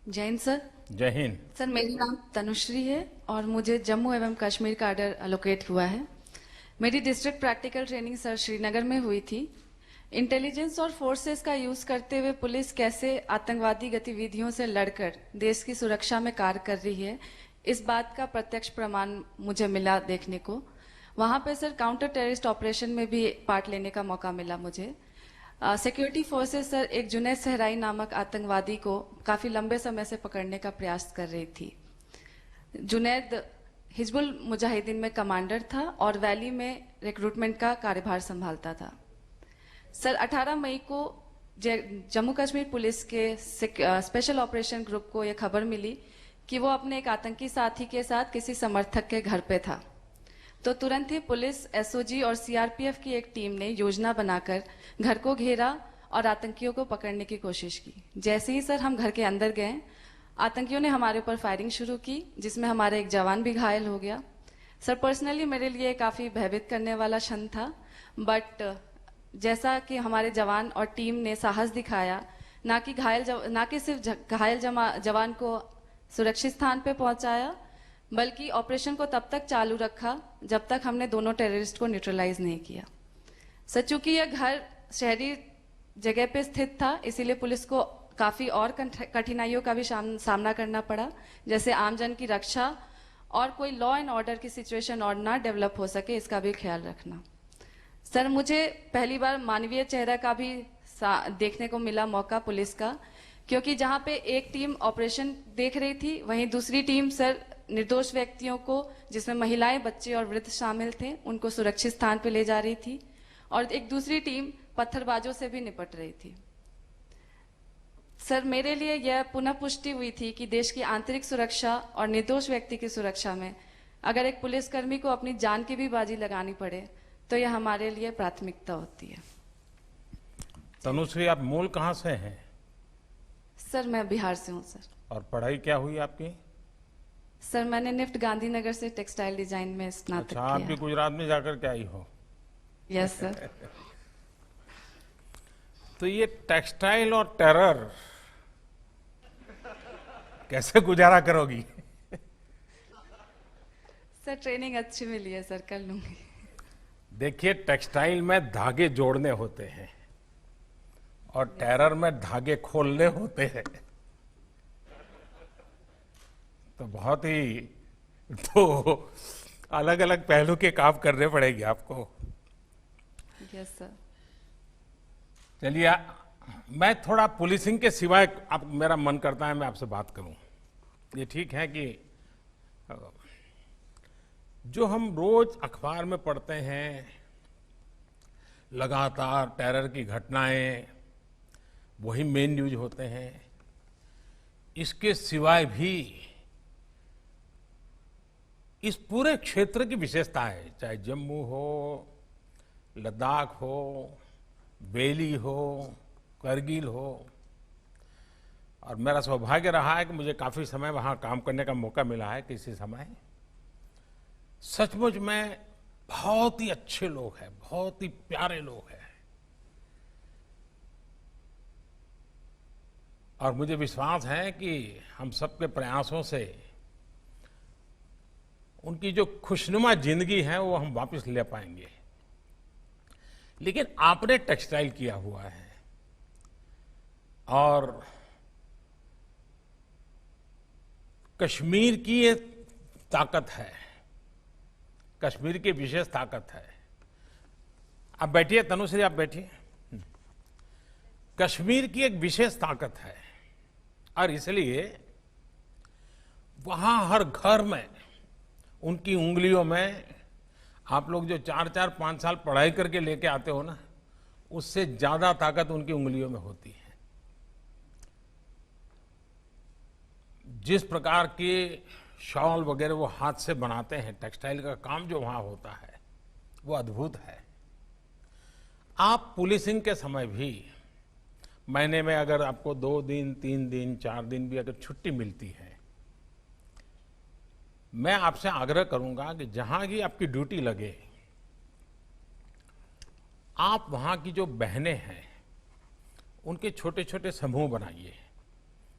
जय हिंद सर। जय हिंद। सर मेरा नाम तनुश्री है और मुझे जम्मू एवं कश्मीर का आर्डर अलोकेट हुआ है। मेरी district practical training sir Srinagar में हुई थी। इंटेलिजेंस और फोर्सेस का यूज करते हुए पुलिस कैसे आतंकवादी गतिविधियों से लड़कर देश की सुरक्षा में कार्य कर रही है, इस बात का प्रत्यक्ष प्रमाण मुझे मिला देखने को। वहां पे सर काउंटर टेररिस्ट ऑपरेशन में भी पार्ट लेने का मौका मिला मुझे। सिक्योरिटी फोर्सेस सर एक जुनैद सहराई नामक आतंकवादी को काफी लंबे समय से पकड़ने का प्रयास कर रही थी। जुनैद हिजबुल मुजाहिदीन में कमांडर था और वैली में रिक्रूटमेंट का कार्यभार संभालता था। सर 18 मई को जम्मू कश्मीर पुलिस के स्पेशल ऑपरेशन ग्रुप को यह खबर मिली कि वो अपने एक आतंकी साथी के साथ किसी समर्थक के घर पे था। तो तुरंत ही पुलिस, एसओजी और सीआरपीएफ की एक टीम ने योजना बनाकर घर को घेरा और आतंकियों को पकड़ने की कोशिश की। जैसे ही सर हम घर के अंदर गए, आतंकियों ने हमारे ऊपर फायरिंग शुरू की, जिसमें हमारा एक जवान भी घायल हो गया। सर पर्सनली मेरे लिए काफी भयभीत करने वाला क्षण था, बट जैसा कि हमारे जवान और टीम ने साहस दिखाया, ना कि सिर्फ घायल जवान को सुरक्षित स्थान पे पहुंचाया, बल्कि ऑपरेशन को तब तक चालू रखा जब तक हमने दोनों टेररिस्ट को न्यूट्रलाइज नहीं किया। सर चूंकि यह घर शहरी जगह पे स्थित था, इसीलिए पुलिस को काफी और कठिनाइयों का भी सामना करना पड़ा, जैसे आमजन की रक्षा और कोई लॉ एंड ऑर्डर की सिचुएशन और ना डेवलप हो सके, इसका भी ख्याल रखना। सर मुझे पहली बार मानवीय चेहरा का भी देखने को मिला मौका पुलिस का, क्योंकि जहां पे एक टीम ऑपरेशन देख रही थी, वहीं दूसरी टीम सर निर्दोष व्यक्तियों को, जिसमें महिलाएं, बच्चे और वृद्ध शामिल थे, उनको सुरक्षित स्थान पर ले जा रही थी, और एक दूसरी टीम पत्थरबाजों से भी निपट रही थी। सर मेरे लिए यह पुनः पुष्टि हुई थी कि देश की आंतरिक सुरक्षा और निर्दोष व्यक्ति की सुरक्षा में अगर एक पुलिसकर्मी को अपनी जान की भी बाजी लगानी पड़े तो यह हमारे लिए प्राथमिकता होती है। तनुश्री, आप मूल कहाँ से हैं? सर मैं बिहार से हूँ सर। और पढ़ाई क्या हुई आपकी? सर मैंने निफ्ट गांधीनगर से टेक्सटाइल डिजाइन में स्नातक अच्छा, किया आप भी है। गुजरात में जाकर के आई हो? Yes sir. तो ये टेक्सटाइल और टेरर कैसे गुजारा करोगी? सर ट्रेनिंग अच्छी मिली है सर, कर लूंगी। देखिए, टेक्सटाइल में धागे जोड़ने होते हैं और टेरर में धागे खोलने होते हैं। तो बहुत ही तो अलग अलग पहलू के काम करने पड़ेंगे आपको। Yes sir. चलिए, मैं थोड़ा पुलिसिंग के सिवाय आप, मेरा मन करता है मैं आपसे बात करूं। ये ठीक है कि जो हम रोज अखबार में पढ़ते हैं, लगातार टेरर की घटनाएं, वही मेन न्यूज होते हैं। इसके सिवाय भी इस पूरे क्षेत्र की विशेषता है, चाहे जम्मू हो, लद्दाख हो, बेली हो, करगिल हो। और मेरा सौभाग्य रहा है कि मुझे काफी समय वहां काम करने का मौका मिला है किसी समय। सचमुच में बहुत ही अच्छे लोग हैं, बहुत ही प्यारे लोग हैं, और मुझे विश्वास है कि हम सबके प्रयासों से उनकी जो खुशनुमा जिंदगी है वो हम वापस ले पाएंगे। लेकिन आपने टेक्सटाइल किया हुआ है और कश्मीर की ये ताकत है, कश्मीर की विशेष ताकत है। आप बैठिए तनुश्री, आप बैठिए। कश्मीर की एक विशेष ताकत है और इसलिए वहां हर घर में, उनकी उंगलियों में, आप लोग जो 4-4, 5 साल पढ़ाई करके लेके आते हो ना, उससे ज्यादा ताकत उनकी उंगलियों में होती है। जिस प्रकार के शॉल वगैरह वो हाथ से बनाते हैं, टेक्सटाइल का काम जो वहां होता है वो अद्भुत है। आप पुलिसिंग के समय भी महीने में अगर आपको 2 दिन, 3 दिन, 4 दिन भी अगर छुट्टी मिलती है, मैं आपसे आग्रह करूंगा कि जहां की आपकी ड्यूटी लगे, आप वहां की जो बहनें हैं उनके छोटे छोटे समूह बनाइए,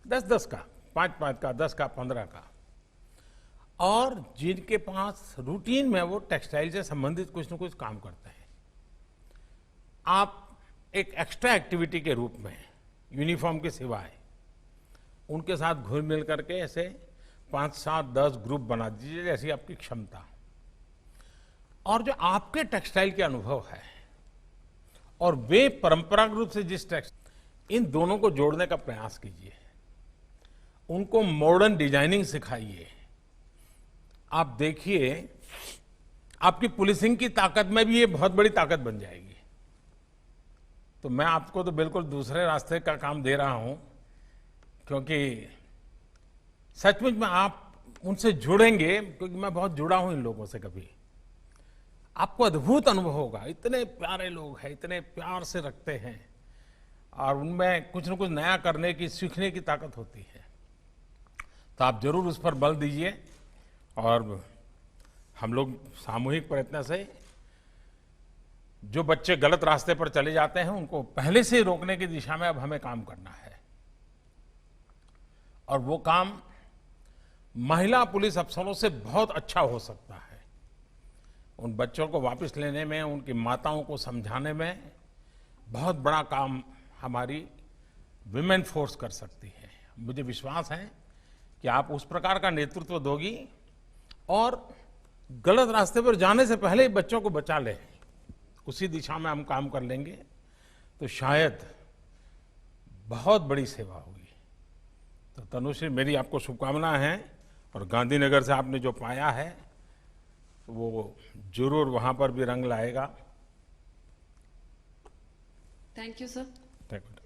10-10 का, 5-5 का, 10 का, 15 का, और जिनके पास रूटीन में वो टेक्सटाइल से संबंधित कुछ न कुछ काम करते हैं, आप एक एक्स्ट्रा एक्टिविटी के रूप में यूनिफॉर्म के सिवाय उनके साथ घुल मिल करके ऐसे 5, 7, 10 ग्रुप बना दीजिए, जैसी आपकी क्षमता। और जो आपके टेक्सटाइल के अनुभव है और वे परंपरागत रूप से जिस इन दोनों को जोड़ने का प्रयास कीजिए, उनको मॉडर्न डिजाइनिंग सिखाइए। आप देखिए, आपकी पुलिसिंग की ताकत में भी ये बहुत बड़ी ताकत बन जाएगी। तो मैं आपको तो बिल्कुल दूसरे रास्ते का काम दे रहा हूं, क्योंकि सचमुच में आप उनसे जुड़ेंगे, क्योंकि मैं बहुत जुड़ा हूं इन लोगों से। कभी आपको अद्भुत अनुभव होगा। इतने प्यारे लोग हैं, इतने प्यार से रखते हैं, और उनमें कुछ न कुछ नया करने की, सीखने की ताकत होती है। तो आप जरूर उस पर बल दीजिए, और हम लोग सामूहिक प्रयत्न से जो बच्चे गलत रास्ते पर चले जाते हैं उनको पहले से रोकने की दिशा में अब हमें काम करना है। और वो काम महिला पुलिस अफसरों से बहुत अच्छा हो सकता है। उन बच्चों को वापस लेने में, उनकी माताओं को समझाने में बहुत बड़ा काम हमारी विमेन फोर्स कर सकती है। मुझे विश्वास है कि आप उस प्रकार का नेतृत्व दोगी और गलत रास्ते पर जाने से पहले ही बच्चों को बचा ले, उसी दिशा में हम काम कर लेंगे तो शायद बहुत बड़ी सेवा होगी। तो तनुश्री, मेरी आपको शुभकामनाएं हैं, और गांधीनगर से आपने जो पाया है वो जरूर वहां पर भी रंग लाएगा। Thank you sir. Thank you.